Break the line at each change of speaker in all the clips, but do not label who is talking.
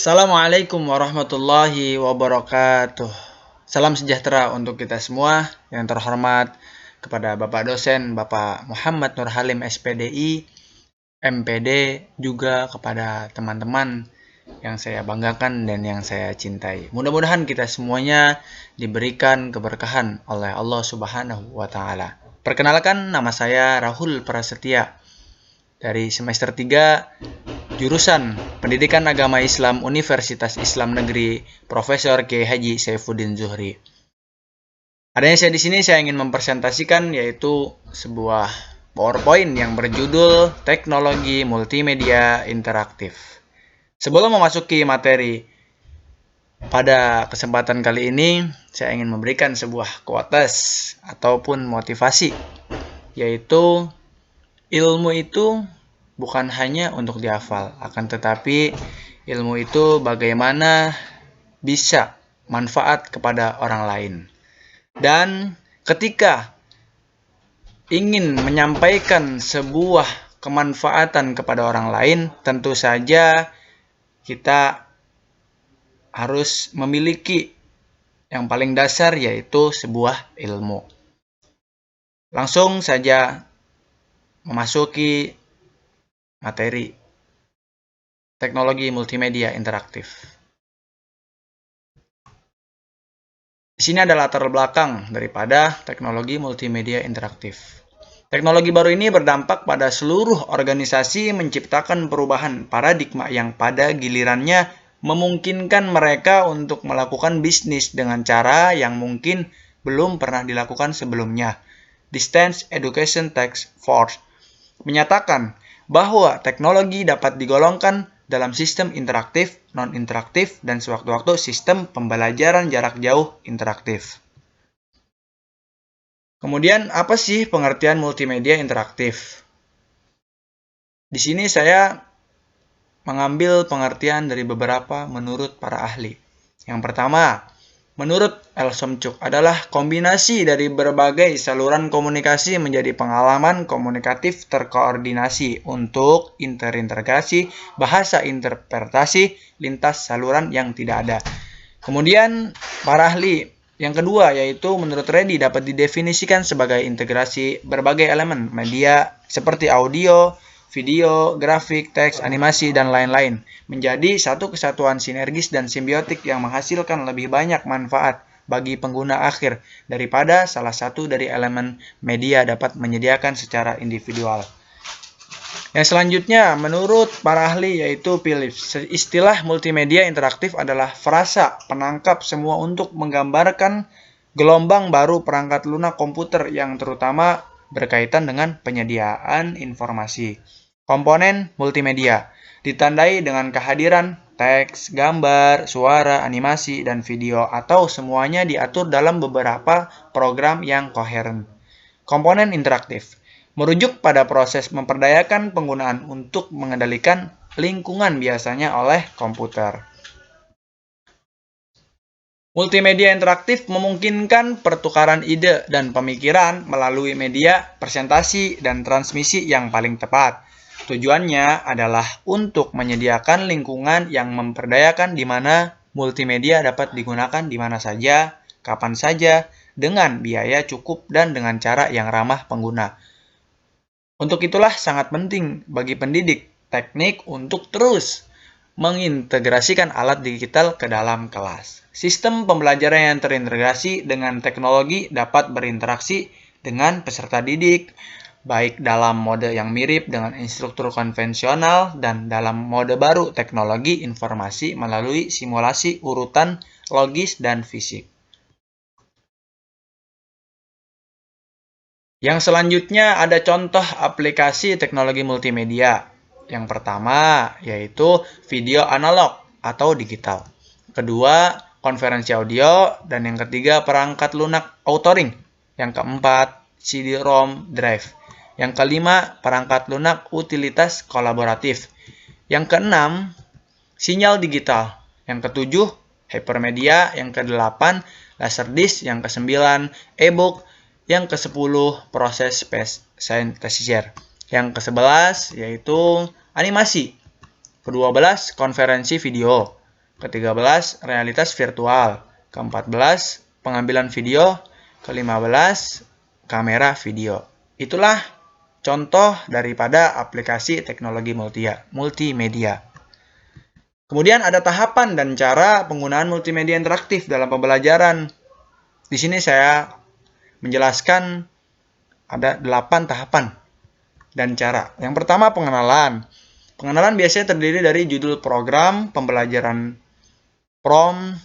Assalamualaikum warahmatullahi wabarakatuh. Salam sejahtera untuk kita semua. Yang terhormat kepada Bapak dosen, Bapak Muhammad Nur Halim SPDI, MPD, juga kepada teman-teman yang saya banggakan dan yang saya cintai. Mudah-mudahan kita semuanya diberikan keberkahan oleh Allah Subhanahu wa Ta'ala. Perkenalkan, nama saya Rahul Prasetya dari semester 3 jurusan Pendidikan Agama Islam Universitas Islam Negeri Profesor Kiai Haji Saifuddin Zuhri. Adanya saya di sini, saya ingin mempresentasikan yaitu sebuah PowerPoint yang berjudul Teknologi Multimedia Interaktif. Sebelum memasuki materi pada kesempatan kali ini, saya ingin memberikan sebuah quotes ataupun motivasi, yaitu ilmu itu bukan hanya untuk dihafal, akan tetapi ilmu itu bagaimana bisa manfaat kepada orang lain. Dan ketika ingin menyampaikan sebuah kemanfaatan kepada orang lain, tentu saja kita harus memiliki yang paling dasar, yaitu sebuah ilmu. Langsung saja memasuki materi teknologi multimedia interaktif. Di sini ada latar belakang daripada teknologi multimedia interaktif. Teknologi baru ini berdampak pada seluruh organisasi, menciptakan perubahan paradigma yang pada gilirannya memungkinkan mereka untuk melakukan bisnis dengan cara yang mungkin belum pernah dilakukan sebelumnya. Distance Education Task Force menyatakan bahwa teknologi dapat digolongkan dalam sistem interaktif, non-interaktif, dan sewaktu-waktu sistem pembelajaran jarak jauh interaktif. Kemudian, apa sih pengertian multimedia interaktif? Di sini saya mengambil pengertian dari beberapa menurut para ahli. Yang pertama, menurut El Somchuk, adalah kombinasi dari berbagai saluran komunikasi menjadi pengalaman komunikatif terkoordinasi untuk interintegrasi bahasa interpretasi lintas saluran yang tidak ada. Kemudian para ahli yang kedua, yaitu menurut Reddy, dapat didefinisikan sebagai integrasi berbagai elemen media seperti audio, video, grafik, teks, animasi, dan lain-lain menjadi satu kesatuan sinergis dan simbiotik yang menghasilkan lebih banyak manfaat bagi pengguna akhir daripada salah satu dari elemen media dapat menyediakan secara individual. Yang selanjutnya, menurut para ahli, yaitu Philips, istilah multimedia interaktif adalah frasa penangkap semua untuk menggambarkan gelombang baru perangkat lunak komputer yang terutama berkaitan dengan penyediaan informasi. Komponen multimedia ditandai dengan kehadiran teks, gambar, suara, animasi, dan video, atau semuanya diatur dalam beberapa program yang koheren. Komponen interaktif merujuk pada proses memperdayakan penggunaan untuk mengendalikan lingkungan, biasanya oleh komputer. Multimedia interaktif memungkinkan pertukaran ide dan pemikiran melalui media, presentasi, dan transmisi yang paling tepat. Tujuannya adalah untuk menyediakan lingkungan yang memperdayakan di mana multimedia dapat digunakan di mana saja, kapan saja, dengan biaya cukup dan dengan cara yang ramah pengguna. Untuk itulah sangat penting bagi pendidik teknik untuk terus mengintegrasikan alat digital ke dalam kelas. Sistem pembelajaran yang terintegrasi dengan teknologi dapat berinteraksi dengan peserta didik, baik dalam mode yang mirip dengan instruktur konvensional dan dalam mode baru teknologi informasi melalui simulasi urutan logis dan fisik. Yang selanjutnya ada contoh aplikasi teknologi multimedia. Yang pertama yaitu video analog atau digital. Kedua, konferensi audio. Dan yang ketiga, perangkat lunak autoring. Yang keempat, CD-ROM drive. Yang kelima, perangkat lunak utilitas kolaboratif. Yang keenam, sinyal digital. Yang ketujuh, hypermedia. Yang kedelapan, laserdisc. Yang kesembilan, e-book. Yang ke-10, proses synthesizer. Yang ke-11 yaitu animasi. Ke-12, konferensi video. ke-13, realitas virtual. Ke-14, pengambilan video. Ke-15, kamera video. Itulah contoh daripada aplikasi teknologi multimedia. Kemudian ada tahapan dan cara penggunaan multimedia interaktif dalam pembelajaran. Di sini saya menjelaskan ada 8 tahapan dan cara. Yang pertama, pengenalan. Pengenalan biasanya terdiri dari judul program, pembelajaran prompt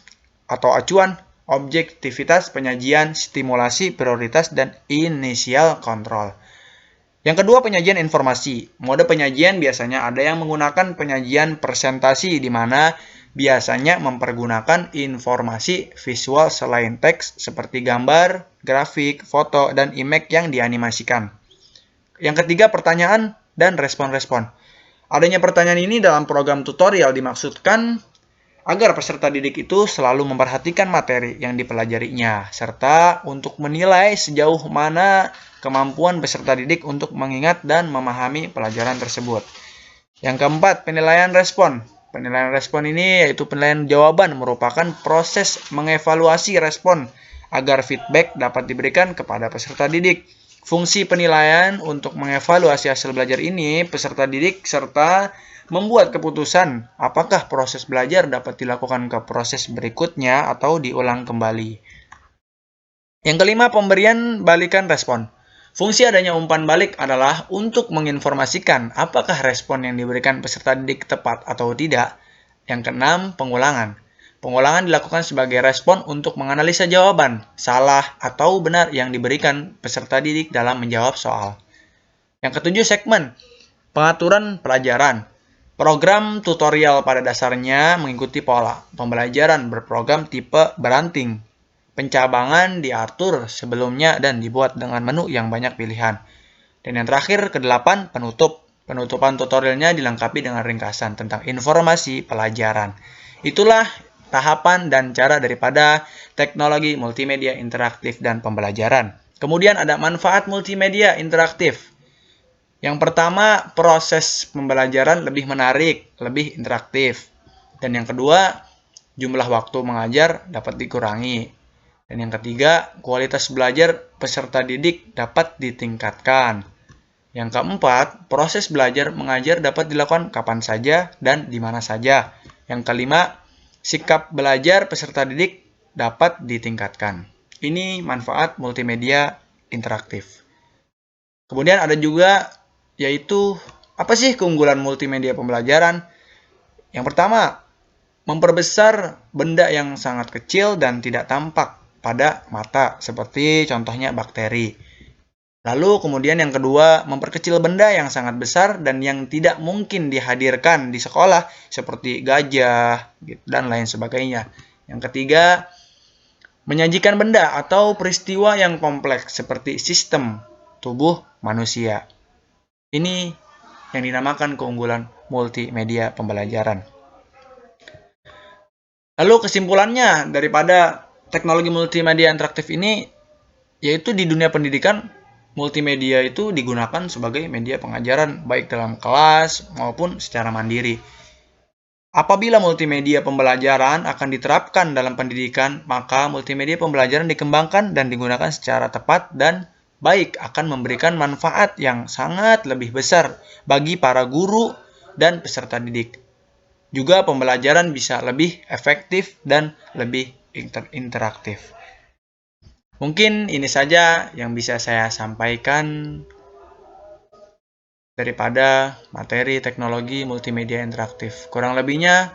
atau acuan, objektivitas, penyajian, stimulasi, prioritas, dan initial control. Yang kedua, penyajian informasi. Mode penyajian biasanya ada yang menggunakan penyajian presentasi, di mana biasanya mempergunakan informasi visual selain teks seperti gambar, grafik, foto, dan image yang dianimasikan. Yang ketiga, pertanyaan dan respon-respon. Adanya pertanyaan ini dalam program tutorial dimaksudkan agar peserta didik itu selalu memperhatikan materi yang dipelajarinya, serta untuk menilai sejauh mana kemampuan peserta didik untuk mengingat dan memahami pelajaran tersebut. Yang keempat, penilaian respon. Penilaian respon ini yaitu penilaian jawaban, merupakan proses mengevaluasi respon agar feedback dapat diberikan kepada peserta didik. Fungsi penilaian untuk mengevaluasi hasil belajar ini, peserta didik serta membuat keputusan apakah proses belajar dapat dilakukan ke proses berikutnya atau diulang kembali. Yang kelima, pemberian balikan respon. Fungsi adanya umpan balik adalah untuk menginformasikan apakah respon yang diberikan peserta didik tepat atau tidak. Yang keenam, pengulangan. Pengulangan dilakukan sebagai respon untuk menganalisa jawaban, salah atau benar yang diberikan peserta didik dalam menjawab soal. Yang ketujuh, segmen. Pengaturan pelajaran. Program tutorial pada dasarnya mengikuti pola pembelajaran berprogram tipe beranting. Pencabangan diatur sebelumnya dan dibuat dengan menu yang banyak pilihan. Dan yang terakhir, ke-8, penutup. Penutupan tutorialnya dilengkapi dengan ringkasan tentang informasi pelajaran. Itulah tahapan dan cara daripada teknologi multimedia interaktif dan pembelajaran. Kemudian ada manfaat multimedia interaktif. Yang pertama, proses pembelajaran lebih menarik, lebih interaktif. Dan yang kedua, jumlah waktu mengajar dapat dikurangi. Dan yang ketiga, kualitas belajar peserta didik dapat ditingkatkan. Yang keempat, proses belajar mengajar dapat dilakukan kapan saja dan di mana saja. Yang kelima, sikap belajar peserta didik dapat ditingkatkan. Ini manfaat multimedia interaktif. Kemudian ada juga yaitu apa sih keunggulan multimedia pembelajaran? Yang pertama, memperbesar benda yang sangat kecil dan tidak tampak pada mata, seperti contohnya bakteri. Lalu kemudian yang kedua, memperkecil benda yang sangat besar dan yang tidak mungkin dihadirkan di sekolah, seperti gajah dan lain sebagainya. Yang ketiga, menyajikan benda atau peristiwa yang kompleks, seperti sistem tubuh manusia. Ini yang dinamakan keunggulan multimedia pembelajaran. Lalu kesimpulannya daripada teknologi multimedia interaktif ini, yaitu di dunia pendidikan, multimedia itu digunakan sebagai media pengajaran baik dalam kelas maupun secara mandiri. Apabila multimedia pembelajaran akan diterapkan dalam pendidikan, maka multimedia pembelajaran dikembangkan dan digunakan secara tepat dan baik, akan memberikan manfaat yang sangat lebih besar bagi para guru dan peserta didik. Juga pembelajaran bisa lebih efektif dan lebih interaktif. Mungkin ini saja yang bisa saya sampaikan daripada materi teknologi multimedia interaktif. Kurang lebihnya,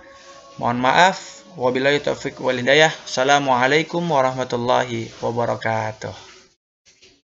mohon maaf. Wabillahi taufiq wal hidayah. Assalamualaikum warahmatullahi wabarakatuh.